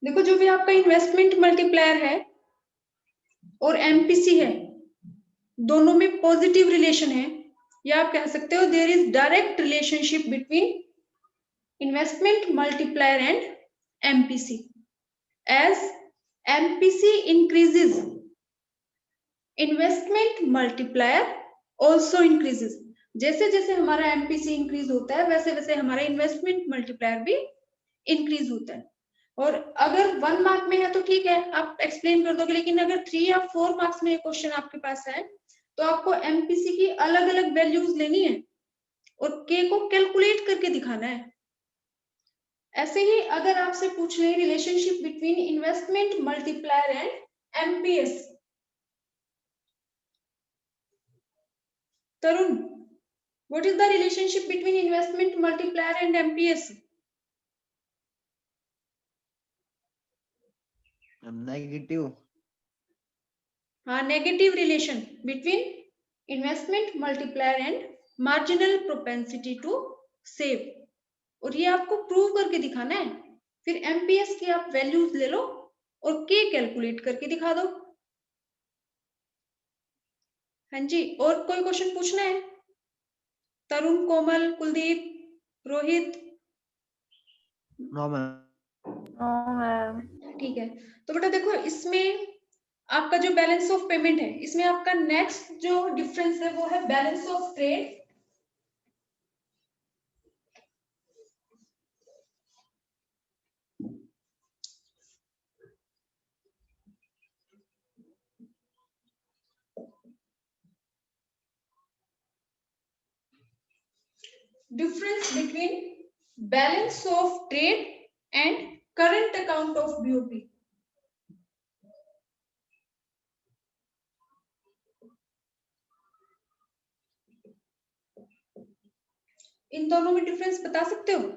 देखो जो भी आपका इन्वेस्टमेंट मल्टीप्लायर है और एमपीसी है, दोनों में पॉजिटिव रिलेशन है, या आप कह सकते हो there is direct relationship between investment multiplier and MPC. As MPC increases, investment multiplier also increases. जैसे जैसे हमारा एमपीसी इंक्रीज होता है वैसे वैसे हमारा इन्वेस्टमेंट मल्टीप्लायर भी इंक्रीज होता है. और अगर 1 मार्क में है तो ठीक है, आप एक्सप्लेन कर दोगे, लेकिन अगर 3 या 4 मार्क्स में ये क्वेश्चन आपके पास है तो आपको एमपीसी की अलग अलग वैल्यूज लेनी है और के को कैलकुलेट करके दिखाना है. ऐसे ही अगर आपसे पूछ ले relationship between investment multiplier and MPS. Tarun, what is the relationship between investment multiplier and MPS? Negative. हाँ, negative relation between investment multiplier and marginal propensity to save. और ये आपको प्रूव करके दिखाना है. फिर एमपीएस की आप वैल्यूज ले लो और के कैलकुलेट करके दिखा दो. हाँ जी, और कोई क्वेश्चन पूछना है? तरुण, कोमल, कुलदीप, रोहित? No ma'am. ठीक है, तो बेटा देखो इसमें आपका जो बैलेंस ऑफ पेमेंट है, इसमें आपका नेक्स्ट जो डिफरेंस है वो है balance of trade. Difference between balance of trade and current account of BOP. इन दोनों में डिफरेंस बता सकते हो?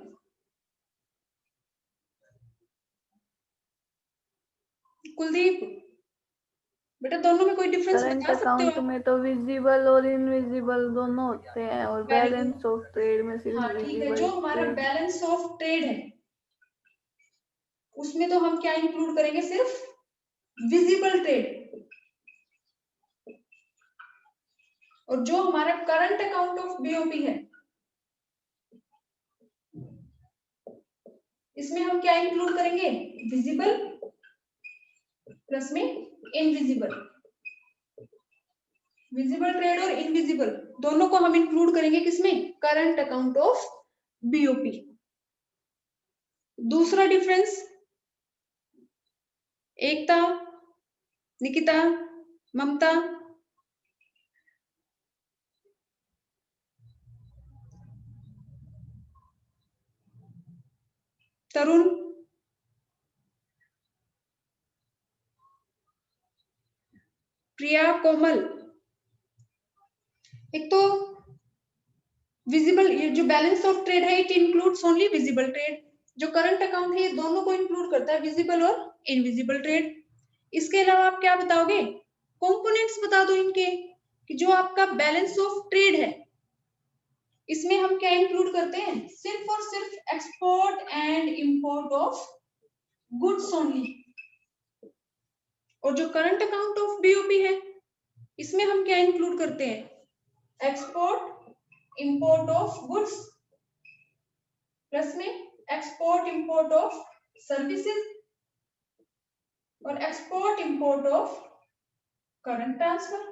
कुलदीप, बेटा दोनों में कोई डिफरेंस करंट बता सकते अकाउंट हो? में तो विजिबल और इनविजिबल दोनों होते हैं और बैलेंस ऑफ ट्रेड में सिर्फ हाँ ठीक है, विजिबल जो हमारा ट्रेड. बैलेंस ऑफ ट्रेड है उसमें तो हम क्या इंक्लूड करेंगे? सिर्फ विजिबल ट्रेड. और जो हमारा करंट अकाउंट ऑफ बीओपी है इसमें हम क्या इंक्लूड करेंगे? विजिबल प्लस में इनविजिबल. विजिबल ट्रेड और इनविजिबल दोनों को हम इंक्लूड करेंगे किसमें? Current account of BOP. दूसरा डिफरेंस, एकता, निकिता, ममता? तरुण? प्रिया, कोमल? एक तो विजिबल, ये जो बैलेंस ऑफ ट्रेड है it includes only visible trade. जो करंट अकाउंट है ये दोनों को इंक्लूड करता है, विजिबल और इनविजिबल ट्रेड. इसके अलावा आप क्या बताओगे? कंपोनेंट्स बता दो इनके, कि जो आपका बैलेंस ऑफ ट्रेड है इसमें हम क्या इंक्लूड करते हैं? सिर्फ और सिर्फ export and import of goods only. और जो करंट अकाउंट ऑफ बीओपी है इसमें हम क्या इंक्लूड करते हैं? Export import of goods plus में एक्सपोर्ट इंपोर्ट ऑफ सर्विसेज और export import of current transfer.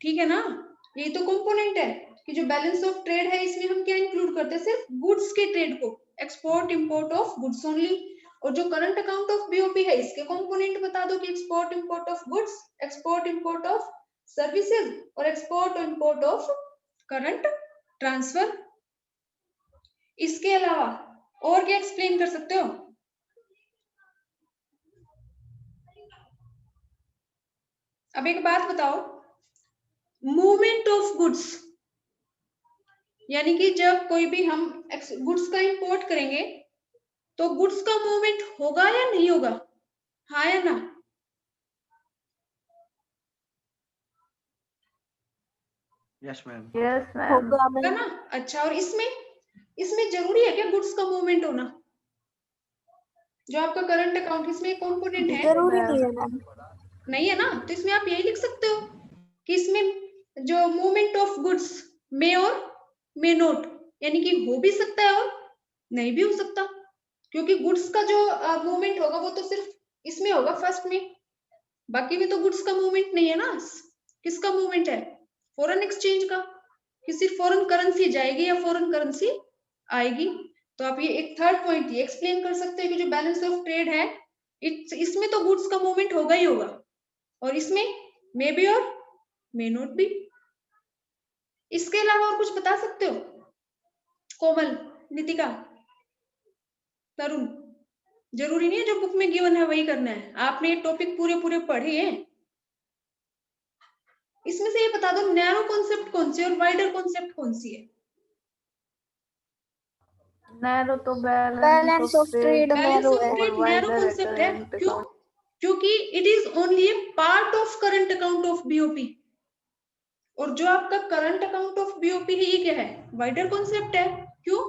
ठीक है ना? यही तो कंपोनेंट है कि जो बैलेंस ऑफ ट्रेड है इसमें हम क्या इंक्लूड करते हैं? सिर्फ गुड्स के ट्रेड को, export import of goods only. और जो करंट अकाउंट ऑफ बीओपी है इसके कंपोनेंट बता दो कि export import of goods, export import of services और export import of current transfer. इसके अलावा और क्या एक्सप्लेन कर सकते हो? अब एक बात बताओ, मूवमेंट ऑफ गुड्स, यानी कि जब कोई भी हम गुड्स का इंपोर्ट करेंगे तो गुड्स का मूवमेंट होगा या नहीं होगा? हाँ या ना? Yes ma'am. Yes ma'am. होगा होगा मैम। ना? अच्छा, और इसमें जरूरी है क्या गुड्स का मूवमेंट होना? जो आपका करंट अकाउंट, इसमें एक कंपोनेंट है, जरूरी नहीं है मैम। नहीं है ना? तो इसमें आप यही लिख सकते हो कि इसमें जो मूवमेंट ऑफ गुड्स मे और मे नोट, यानी कि हो भी सकता है और नहीं भी हो सकता, क्योंकि गुड्स का जो मूवमेंट होगा वो तो सिर्फ इसमें होगा फर्स्ट में, बाकी में तो गुड्स का मूवमेंट नहीं है ना। किसका मूवमेंट है? फॉरेन एक्सचेंज का, कि सिर्फ फॉरेन करेंसी जाएगी या फॉरेन करेंसी आएगी। तो आप ये एक थर्ड पॉइंट ये एक्सप्लेन कर सकते हैं कि जो बैलेंस ऑफ ट्रेड है, इसमें तो गुड्स का मूवमेंट होगा ही होगा, और इसमें मे बी और मे नॉट बी। इसके अलावा और कुछ बता सकते हो? कोमल, नितिका, तरुण? जरूरी नहीं है जो बुक में गिवन है वही करना है, आपने ये टॉपिक पूरे पूरे पढ़े हैं। इसमें से ये बता दो, नैरो कॉन्सेप्ट कौन सी और वाइडर कॉन्सेप्ट कौन सी है? नैरो तो balance balance of trade balance narrow of है। ट्रेड नैरो वाइडर है कॉन्सेप्ट है। करंट क्यों? अकाउंट। क्योंकि it is only A part of current account of BOP, और जो आपका करंट अकाउंट ऑफ बीओपी है ये क्या है? वाइडर कॉन्सेप्ट है। क्यों?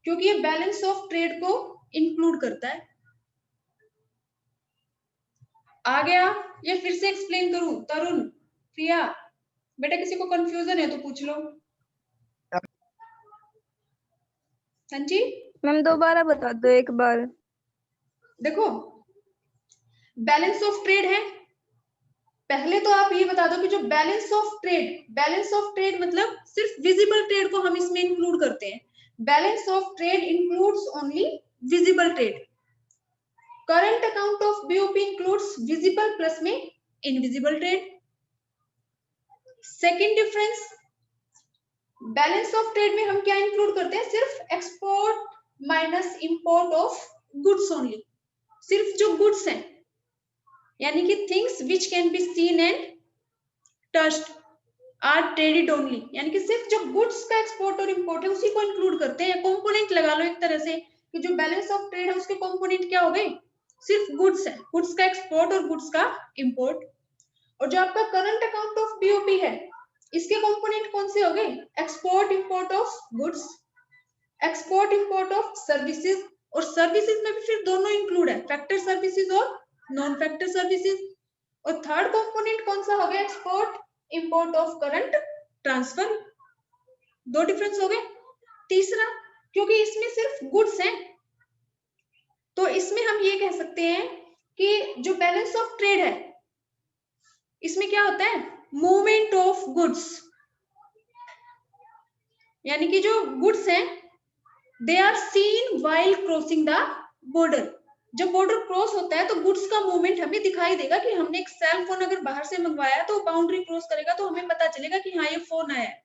क्योंकि ये बैलेंस ऑफ ट्रेड को इंक्लूड करता है। आ गया? या फिर से एक्सप्लेन करूं? तरुण, प्रिया, बेटा किसी को कंफ्यूजन है तो पूछ लो। हाँ जी, मैम दोबारा बता दो एक बार। देखो, बैलेंस ऑफ ट्रेड है, पहले तो आप ये बता दो कि जो बैलेंस ऑफ ट्रेड मतलब सिर्फ विजिबल ट्रेड को हम इसमें इंक्लूड करते हैं। Balance of trade includes only visible trade. Current account of BOP includes visible plus में invisible trade. Second difference, balance of trade में हम क्या इंक्लूड करते हैं? सिर्फ export minus import of goods only. सिर्फ जो गुड्स हैं, यानी कि things which can be seen and touched are traded only, यानी कि सिर्फ जो गुड्स का एक्सपोर्ट और इंपोर्ट है उसी को इंक्लूड करते हैं। कंपोनेंट लगा लो एक तरह से कि जो बैलेंस ऑफ ट्रेड है उसके कंपोनेंट क्या हो गए? सिर्फ गुड्स है, गुड्स का एक्सपोर्ट और गुड्स का इंपोर्ट। और जो आपका करंट अकाउंट ऑफ बीओपी है, इसके कंपोनेंट कौन से हो गए? Export import of goods, export import of services, और सर्विसेज में भी फिर दोनों इंक्लूड है, फैक्टर सर्विसेज और नॉन फैक्टर सर्विसेज। और थर्ड कंपोनेंट कौन सा हो गया? Export import of current transfer. दो डिफरेंस हो गए। तीसरा, क्योंकि इसमें सिर्फ गुड्स हैं, तो इसमें हम ये कह सकते हैं कि जो बैलेंस ऑफ ट्रेड है इसमें क्या होता है? मूवमेंट ऑफ गुड्स, यानी कि जो गुड्स हैं they are seen while crossing the border. जब बॉर्डर क्रॉस होता है तो गुड्स का मूवमेंट हमें दिखाई देगा कि हमने एक सेल फोन अगर बाहर से मंगवाया तो बाउंड्री क्रॉस करेगा तो हमें पता चलेगा कि हाँ ये फोन आया है।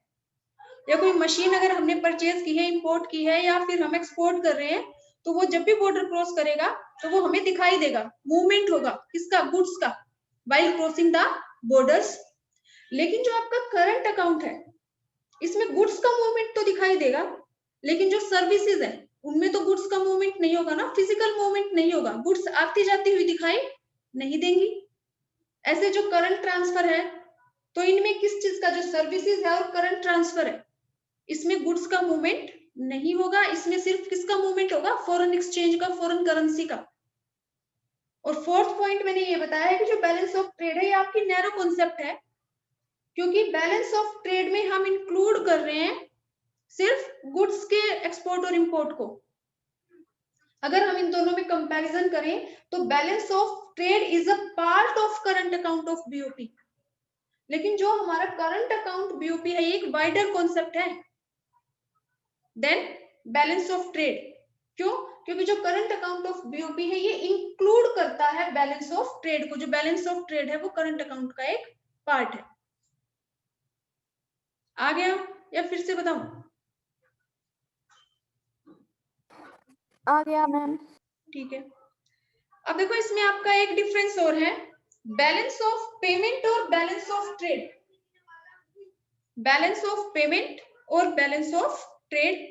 या कोई मशीन अगर हमने परचेज की है, इंपोर्ट की है, या फिर हम एक्सपोर्ट कर रहे हैं, तो वो जब भी बॉर्डर क्रॉस करेगा तो वो हमें दिखाई देगा, मूवमेंट होगा किसका? गुड्स का, व्हाइल क्रॉसिंग द बॉर्डर्स। लेकिन जो आपका करंट अकाउंट है इसमें गुड्स का मूवमेंट तो दिखाई देगा, लेकिन जो सर्विसेज है उनमें तो गुड्स का मूवमेंट नहीं होगा ना, फिजिकल मूवमेंट नहीं होगा, गुड्स आती जाती हुई दिखाई नहीं देंगी। ऐसे जो करंट ट्रांसफर है, तो इनमें किस चीज का? जो सर्विसेज है और करंट ट्रांसफर है, इसमें गुड्स का मूवमेंट नहीं होगा, इसमें सिर्फ किसका मूवमेंट होगा? फॉरेन एक्सचेंज का, फॉरेन करेंसी का। और फोर्थ पॉइंट मैंने ये बताया है कि जो बैलेंस ऑफ ट्रेड है ये आपकी नैरो कॉन्सेप्ट है, क्योंकि बैलेंस ऑफ ट्रेड में हम इंक्लूड कर रहे हैं सिर्फ गुड्स के एक्सपोर्ट और इंपोर्ट को। अगर हम इन दोनों में कंपैरिजन करें तो balance of trade is a part of current account of BOP, लेकिन जो हमारा करंट अकाउंट बीओपी है ये एक वाइडर कॉन्सेप्ट है देन बैलेंस ऑफ ट्रेड। क्यों? क्योंकि जो करंट अकाउंट ऑफ बीओपी है ये इंक्लूड करता है बैलेंस ऑफ ट्रेड को। जो बैलेंस ऑफ ट्रेड है वो करंट अकाउंट का एक पार्ट है। आ गया? या फिर से बताऊं? आ गया मैम। ठीक है। अब देखो इसमें आपका एक डिफरेंस और है, बैलेंस ऑफ पेमेंट और balance of trade. Balance of payment और बैलेंस ऑफ ट्रेड।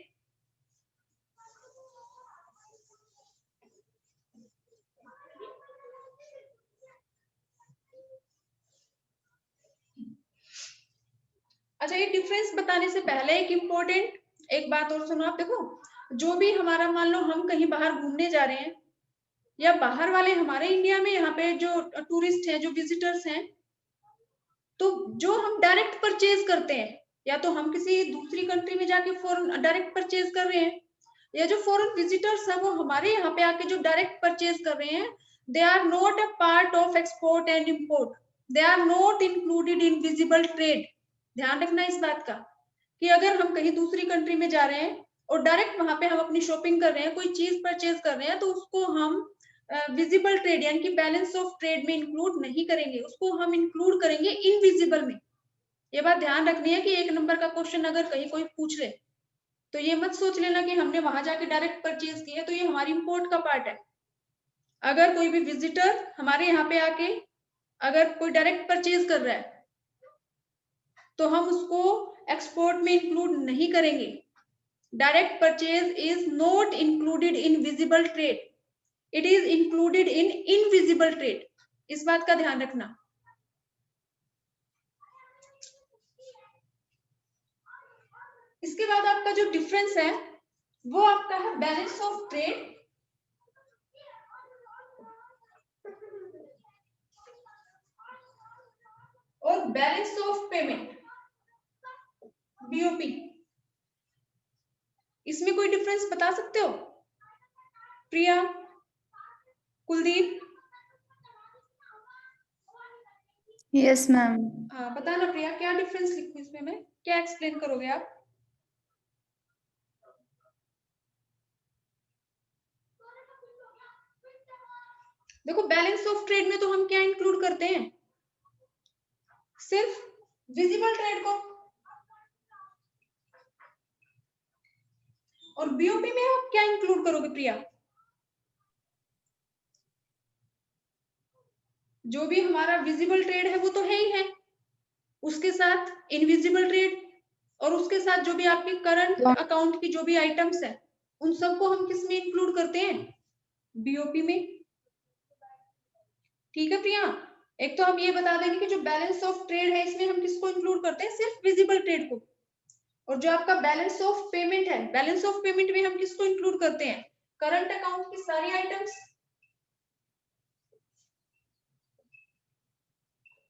अच्छा, ये डिफरेंस बताने से पहले एक बात और सुनो आप। देखो, जो भी हमारा, मान लो हम कहीं बाहर घूमने जा रहे हैं, या बाहर वाले हमारे इंडिया में यहाँ पे जो टूरिस्ट हैं, जो विजिटर्स हैं, तो जो हम डायरेक्ट परचेज करते हैं, या तो हम किसी दूसरी कंट्री में जाके फॉरेन डायरेक्ट परचेज कर रहे हैं, या जो फॉरेन विजिटर्स हैं वो हमारे यहाँ पे आके जो डायरेक्ट परचेज कर रहे हैं, they are not a part of export and import, they are not included in visible trade. ध्यान रखना इस बात का कि अगर हम कहीं दूसरी कंट्री में जा रहे हैं और डायरेक्ट वहां पे हम अपनी शॉपिंग कर रहे हैं, कोई चीज परचेज कर रहे हैं, तो उसको हम विजिबल ट्रेड यानी कि बैलेंस ऑफ ट्रेड में इंक्लूड नहीं करेंगे, उसको हम इंक्लूड करेंगे इनविजिबल में। ये बात ध्यान रखनी है कि 1 नंबर का क्वेश्चन अगर कहीं कोई पूछ ले तो ये मत सोच लेना कि हमने वहां जाके डायरेक्ट परचेज किया, तो ये हमारी इंपोर्ट का पार्ट है। अगर कोई भी विजिटर हमारे यहाँ पे आके अगर कोई डायरेक्ट परचेज कर रहा है तो हम उसको एक्सपोर्ट में इंक्लूड नहीं करेंगे। Direct purchase is not included in visible trade, it is included in invisible trade. इस बात का ध्यान रखना। इसके बाद आपका जो डिफरेंस है वो आपका है बैलेंस ऑफ ट्रेड और बैलेंस ऑफ पेमेंट, बीओपी। इसमें कोई डिफरेंस बता सकते हो? प्रिया, कुलदीप? Yes ma'am. हाँ, बताना प्रिया, क्या डिफरेंस लिखूं इसमें मैं, क्या एक्सप्लेन करोगे आप? देखो, बैलेंस ऑफ ट्रेड में तो हम क्या इंक्लूड करते हैं? सिर्फ विजिबल ट्रेड को। और बीओपी में आप क्या इंक्लूड करोगे प्रिया? जो भी हमारा विजिबल ट्रेड है वो तो है ही है, उसके साथ इनविजिबल ट्रेड, और उसके साथ जो भी आपके करंट अकाउंट की जो भी आइटम्स है उन सबको हम किस में इंक्लूड करते हैं? बीओपी में। ठीक है प्रिया? एक तो हम ये बता देंगे कि जो बैलेंस ऑफ ट्रेड है इसमें हम किसको इंक्लूड करते हैं? सिर्फ विजिबल ट्रेड को। और जो आपका बैलेंस ऑफ पेमेंट है, बैलेंस ऑफ पेमेंट में हम किसको इंक्लूड करते हैं? करंट अकाउंट की सारी आइटम्स,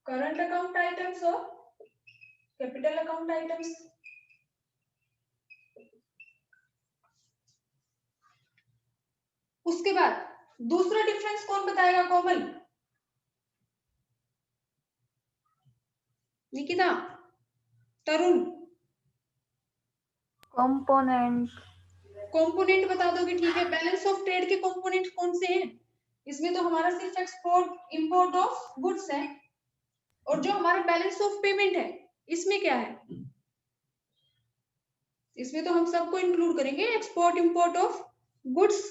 करंट अकाउंट आइटम्स और कैपिटल अकाउंट आइटम्स। उसके बाद दूसरा डिफरेंस कौन बताएगा? कोमल, निकिता, तरुण? कंपोनेंट। कंपोनेंट बता दोगे? ठीक है। बैलेंस ऑफ ट्रेड के कंपोनेंट कौन से हैं? इसमें तो हमारा सिर्फ एक्सपोर्ट इंपोर्ट ऑफ गुड्स है। और जो हमारा बैलेंस ऑफ पेमेंट है इसमें क्या है? इसमें तो हम सबको इंक्लूड करेंगे, export import of goods.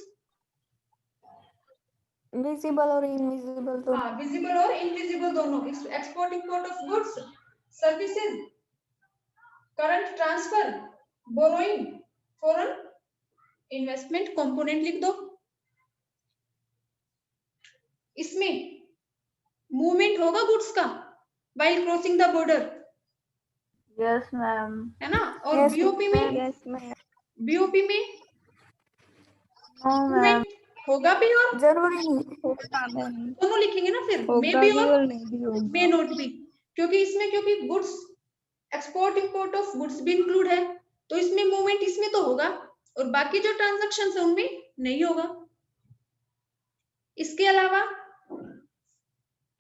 Visible और इनविजिबल तो हाँ, विजिबल और इनविजिबल दोनों। Export import of goods, services, current transfer, borrowing, foreign investment component लिख दो। इसमें मूवमेंट होगा गुड्स का while crossing the border, yes ma'am. है ना? और बीओपी में, यस मैम, बीओपी में नो मैम। मूवमेंट होगा भी और जरूरी नहीं होगा मैम, दोनों लिखेंगे ना फिर, मे होगा भी भी और और नहीं भी मे होगा। नॉट भी। क्योंकि इसमें, क्योंकि goods, export import of goods भी इंक्लूड है, तो इसमें मूवमेंट इसमें तो होगा और बाकी जो ट्रांजैक्शन है उनमें नहीं होगा। इसके अलावा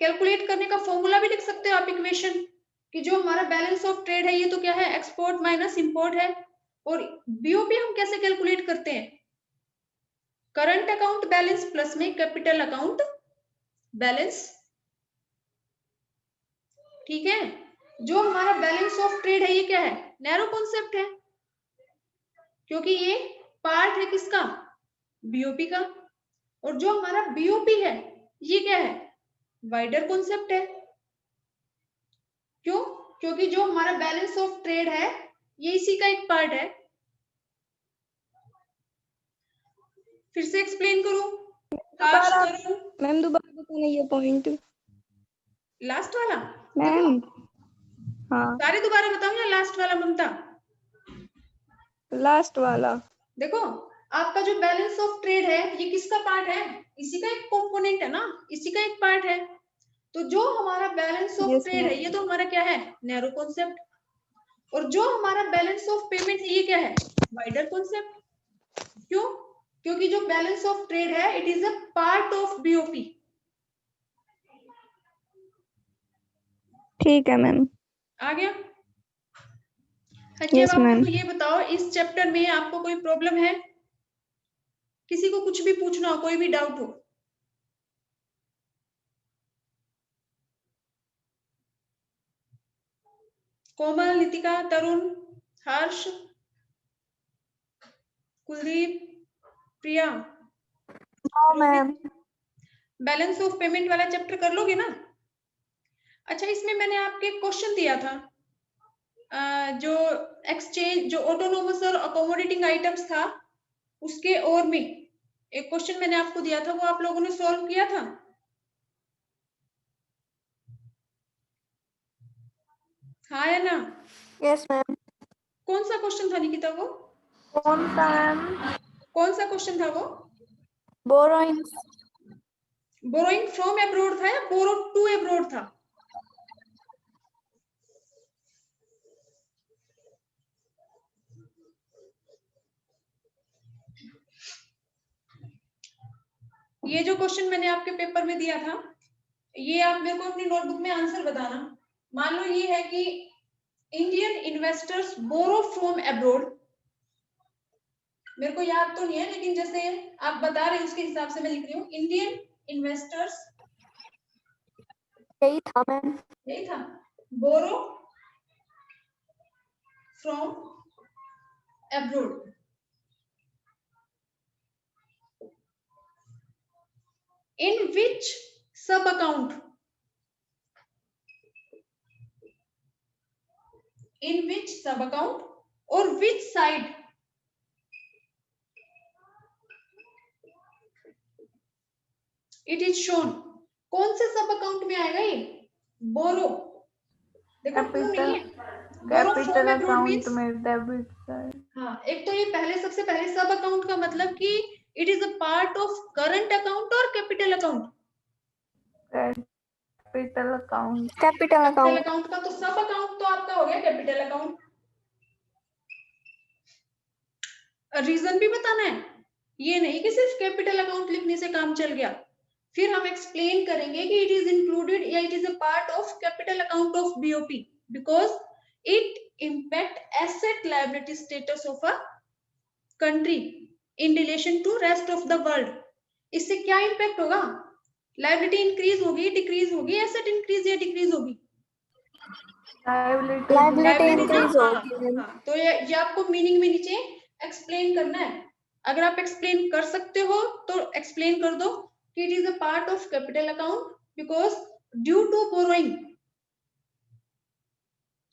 कैलकुलेट करने का फॉर्मूला भी लिख सकते हो आप, इक्वेशन, कि जो हमारा बैलेंस ऑफ ट्रेड है ये तो क्या है? एक्सपोर्ट माइनस इंपोर्ट है। और बीओपी हम कैसे कैलकुलेट करते हैं? करंट अकाउंट बैलेंस प्लस में कैपिटल अकाउंट बैलेंस। ठीक है? जो हमारा बैलेंस ऑफ ट्रेड है ये क्या है? नैरो कॉन्सेप्ट है, क्योंकि ये पार्ट है किसका? बीओपी का। और जो हमारा बीओपी है ये क्या है? वाइडर कॉन्सेप्ट है। क्यों? क्योंकि जो हमारा बैलेंस ऑफ ट्रेड है ये इसी का एक पार्ट है। फिर से एक्सप्लेन करूं? काश, तरुण? मैम दोबारा बताना ये पॉइंट। लास्ट वाला मैम हाँ सारे दोबारा बताऊं या लास्ट वाला ममता? लास्ट वाला। देखो, आपका जो बैलेंस ऑफ ट्रेड है ये किसका पार्ट है? इसी का एक कंपोनेंट है ना, इसी का एक पार्ट है। तो जो हमारा बैलेंस ऑफ यस ट्रेड है ये तो हमारा क्या है? Narrow concept. और जो हमारा बैलेंस ऑफ पेमेंट है ये क्या है? Wider concept. क्यों? क्योंकि जो बैलेंस ऑफ ट्रेड है it is a part of BOP. ठीक है मैम। आ गया? अच्छा, यस अब आप मैम। मुझे ये बताओ, इस चैप्टर में आपको कोई प्रॉब्लम है? किसी को कुछ भी पूछना हो, कोई भी डाउट हो? Komal, Nitika, Tarun, Harsh, Kuldeep, Priya? No ma'am. Balance of payment वाला चैप्टर कर लोगे ना? अच्छा, इसमें मैंने आपके क्वेश्चन दिया था, जो एक्सचेंज, जो ऑटोनोमस और अकोमोडेटिंग आइटम्स था उसके और में एक क्वेश्चन मैंने आपको दिया था, वो आप लोगों ने सॉल्व किया था? हाँ या ना? Yes ma'am. कौन सा क्वेश्चन था निकिता वो? कौन सा मैम? कौन सा क्वेश्चन था वो? बोरोइंग। बोरोइंग फ्रॉम अब्रॉड था या बोरो टू अब्रॉड था? ये जो क्वेश्चन मैंने आपके पेपर में दिया था, ये आप मेरे को अपनी नोटबुक में आंसर बताना। मान लो ये है कि Indian investors borrow from abroad. मेरे को याद तो नहीं है, लेकिन जैसे आप बता रहे हैं उसके हिसाब से मैं लिख रही हूँ, इंडियन इन्वेस्टर्स, यही था मैम। यही था, बोरो फ्रॉम अब्रॉड। इन विच सब अकाउंट, इन विच सब अकाउंट और which side it is shown. कौन से सब अकाउंट में आएगा ये? बोरो, देखो टू नहीं है, borrow capital from abroad account means, में डेबिट साइड। हाँ, एक तो ये पहले, सबसे पहले सब अकाउंट का मतलब कि it is a part of current account और capital account. Capital account. Capital capital account. Account का तो सब अकाउंट तो आपका हो गया कैपिटल अकाउंट। रीजन भी बताना है, ये नहीं कि सिर्फ कैपिटल अकाउंट लिखने से काम चल गया। फिर हम एक्सप्लेन करेंगे कि इट इज इंक्लूडेड या it is a part of capital account of BOP because it impact asset liability status of a country in relation to rest of the world. इससे क्या इंपैक्ट होगा? लायबिलिटी इंक्रीज होगी, decrease होगी, asset increase या decrease होगी? Liability increase होगी। हाँ, तो ये आपको मीनिंग में नीचे एक्सप्लेन करना है। अगर आप एक्सप्लेन कर सकते हो तो एक्सप्लेन कर दो कि it is a part of capital account because due to borrowing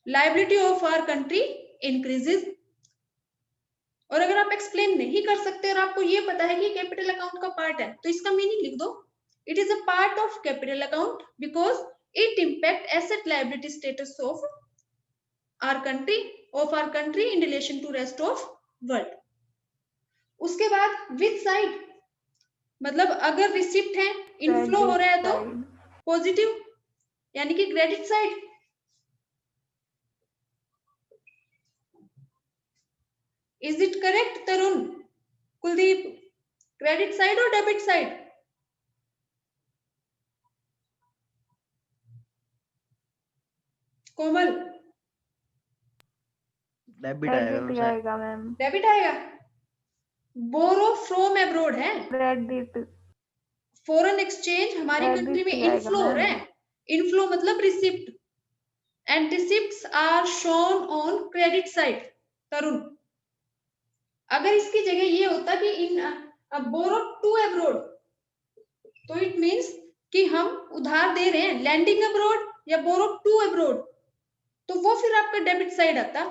liability of our country increases. और अगर आप एक्सप्लेन नहीं कर सकते और आपको ये पता है कि कैपिटल अकाउंट का पार्ट है तो इसका मीनिंग लिख दो, it is a part of capital account because it impact asset liability status of our country in relation to rest of world। उसके बाद विच साइड, मतलब अगर रिसिप्ट है, इनफ्लो हो रहा है तो पॉजिटिव यानी कि credit side. Is it correct Tarun, Kuldeep? Credit side और डेबिट साइड? कोमल? डेबिट आएगा मैम। डेबिट आएगा। बोरो फ्रॉम अब्रॉड है, क्रेडिट। फॉरेन एक्सचेंज हमारी कंट्री में इनफ्लो हो रहा है, इनफ्लो मतलब receipt, and receipts are shown on credit side. Tarun, अगर इसकी जगह ये होता कि इन बोरो टू अब्रॉड तो इट मींस कि हम उधार दे रहे हैं, लैंडिंग अब्रॉड या बोरो टू अब्रॉड, तो वो फिर आपका डेबिट साइड आता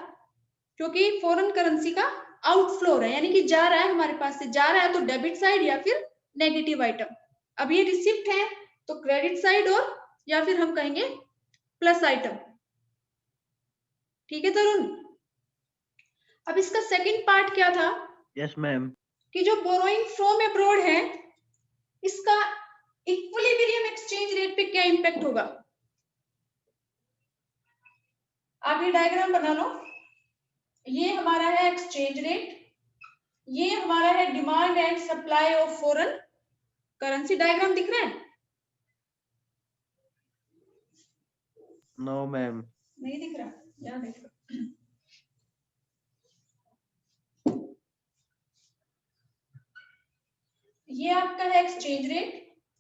क्योंकि फॉरेन करेंसी का आउटफ्लो है यानी कि जा रहा है, हमारे पास से जा रहा है, तो डेबिट साइड या फिर नेगेटिव आइटम। अब ये रिसिप्ट है तो क्रेडिट साइड और या फिर हम कहेंगे प्लस आइटम। ठीक है तरुण। अब इसका सेकंड पार्ट क्या था? Yes ma'am. कि जो बोरोइंग फ्रॉम अब्रॉड है, इसका इक्विलिब्रियम एक्सचेंज रेट पे क्या इंपैक्ट होगा? आप ये डायग्राम बना लो। ये हमारा है एक्सचेंज रेट, ये हमारा है demand and supply of foreign currency. Diagram दिख रहा है? No ma'am. नहीं दिख रहा? यहाँ देख लो। ये आपका है एक्सचेंज रेट,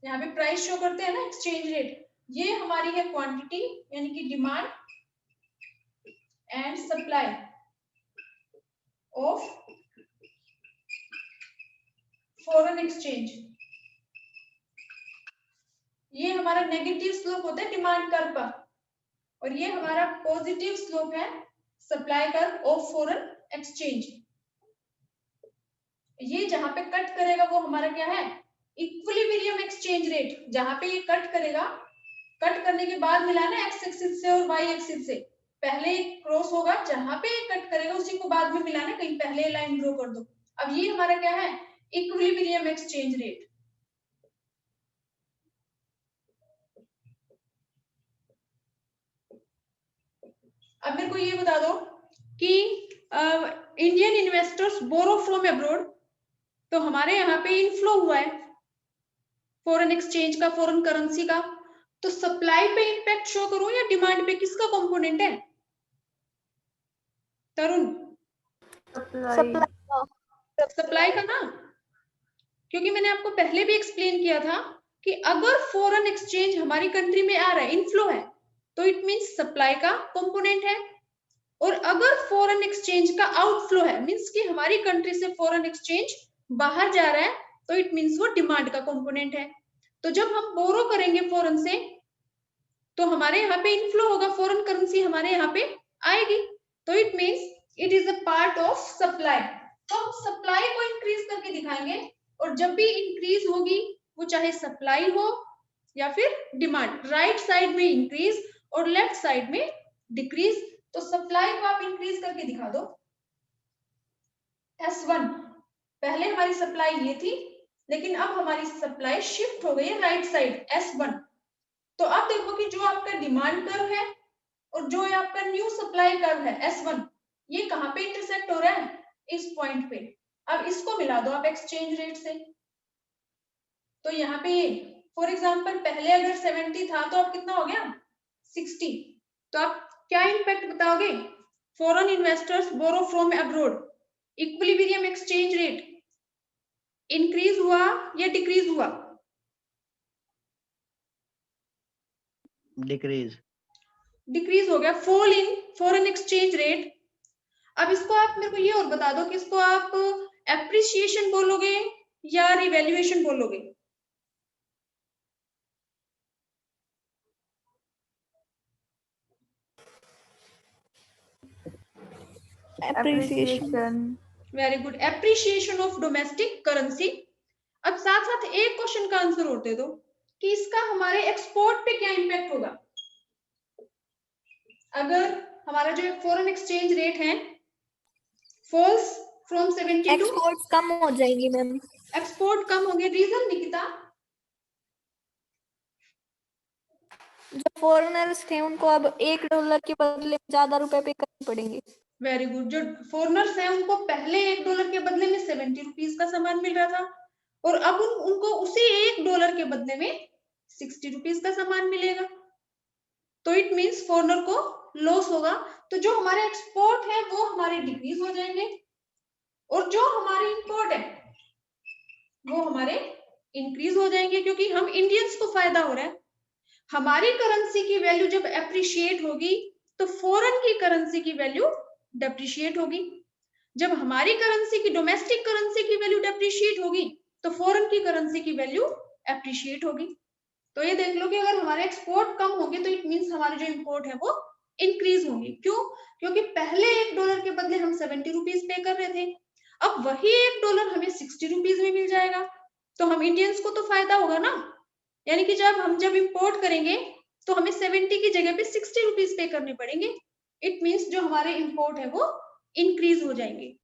यहाँ पे प्राइस शो करते हैं ना एक्सचेंज रेट। ये हमारी है क्वांटिटी यानी कि demand and supply of foreign exchange. ये हमारा नेगेटिव स्लोप होता है डिमांड कर्व का, और ये हमारा पॉजिटिव स्लोप है supply curve of foreign exchange. ये जहां पे कट करेगा वो हमारा क्या है? Equilibrium exchange rate. जहां पे ये कट करेगा, कट करने के बाद मिलाना एक्स एक्सिस से और वाई एक्सिस से। पहले क्रॉस होगा, जहां पे कट करेगा उसी को बाद में मिलाना, कहीं पहले लाइन ड्रॉ कर दो। अब ये हमारा क्या है? Equilibrium exchange rate. अब मेरे को ये बता दो कि Indian investors borrow from abroad, तो हमारे यहाँ पे इनफ्लो हुआ है फॉरेन एक्सचेंज का, फॉरेन करेंसी का। तो सप्लाई पे इंपैक्ट शो करूं या डिमांड पे? किसका कंपोनेंट है तरुण? सप्लाई। सप्लाई का ना, क्योंकि मैंने आपको पहले भी एक्सप्लेन किया था कि अगर फॉरेन एक्सचेंज हमारी कंट्री में आ रहा है, इनफ्लो है, तो इट मींस सप्लाई का कंपोनेंट है। और अगर फॉरेन एक्सचेंज का आउटफ्लो है, मींस कि हमारी कंट्री से फॉरेन एक्सचेंज बाहर जा रहा है, तो इट मींस वो डिमांड का कंपोनेंट है। तो जब हम बोरो करेंगे फॉरेन से, तो हमारे यहाँ पे इनफ्लो होगा, फॉरेन करेंसी हमारे यहाँ पे आएगी, तो it means it is a part of supply. तो हम सप्लाई को इंक्रीज करके दिखाएंगे, और जब भी इंक्रीज होगी, वो चाहे सप्लाई हो या फिर डिमांड, राइट साइड में इंक्रीज और लेफ्ट साइड में डिक्रीज। तो सप्लाई को आप इंक्रीज करके दिखा दो। S1, पहले हमारी सप्लाई ये थी, लेकिन अब हमारी सप्लाई शिफ्ट हो गई है राइट साइड S1। तो अब देखो कि जो आपका डिमांड कर्व है और जो आपका न्यू सप्लाई कर्व है S1, ये कहां पे इंटरसेक्ट हो रहा है? इस पॉइंट पे। अब इसको मिला दो आप एक्सचेंज रेट से। तो यहाँ पे फॉर एग्जांपल पहले अगर 70 था, तो अब कितना हो गया? 60। तो आप क्या इंपैक्ट बताओगे? Foreign investors borrow from abroad, equilibrium exchange rate increase हुआ या डिक्रीज हुआ? डिक्रीज। डिक्रीज हो गया। Fall in foreign exchange rate. अब इसको आप मेरे को ये और बता दो कि इसको आप एप्रिसिएशन बोलोगे या रिवैल्यूएशन बोलोगे? Appreciation. Very good, appreciation of domestic currency. अब साथ साथ एक क्वेश्चन का आंसर और दे दो कि इसका हमारे एक्सपोर्ट पे क्या इंपैक्ट होगा? अगर हमारा जो फॉरेन एक्सचेंज रेट है फॉल्स फ्रॉम 70 टू, एक्सपोर्ट्स कम हो जाएंगी मैम। एक्सपोर्ट कम होंगे। रीजन निकिता? जो फॉरेनर्स थे उनको अब $1 के बदले ज्यादा रुपए पे करने पड़ेंगे। Very good. जो फॉरेनर्स हैं उनको पहले $1 के बदले में 70 रुपीज का सामान मिल रहा था, और अब उनको उसी $1 के बदले में 60 रुपीज का सामान मिलेगा। तो इट मींस फॉरेनर को लॉस होगा। तो जो हमारे एक्सपोर्ट है वो हमारे डिक्रीज हो जाएंगे, और जो हमारे इंपोर्ट है वो हमारे इंक्रीज हो जाएंगे, क्योंकि हम इंडियंस को फायदा हो रहा है। हमारी करेंसी की वैल्यू जब एप्रिशिएट होगी, तो फॉरेन की करेंसी की वैल्यू डेप्रिशिएट होगी। जब हमारी करेंसी की, डोमेस्टिक करेंसी की वैल्यू डेप्रिशिएट होगी, तो फॉरेन की करेंसी की वैल्यू एप्रिशिएट होगी। तो ये देख लो कि अगर हमारे एक्सपोर्ट कम होंगे, तो इट मींस हमारे जो इंपोर्ट है वो इंक्रीज होंगे। क्यों? क्योंकि पहले $1 के बदले हम 70 रुपीज पे कर रहे थे, अब वही $1 हमें 60 रुपीज में मिल जाएगा। तो हम इंडियंस को तो फायदा होगा ना। यानी कि जब इंपोर्ट करेंगे, तो हमें 70 की जगह पे 60 रुपीज पे करने पड़ेंगे। इट मीन्स जो हमारे इंपोर्ट है वो इंक्रीज हो जाएंगे।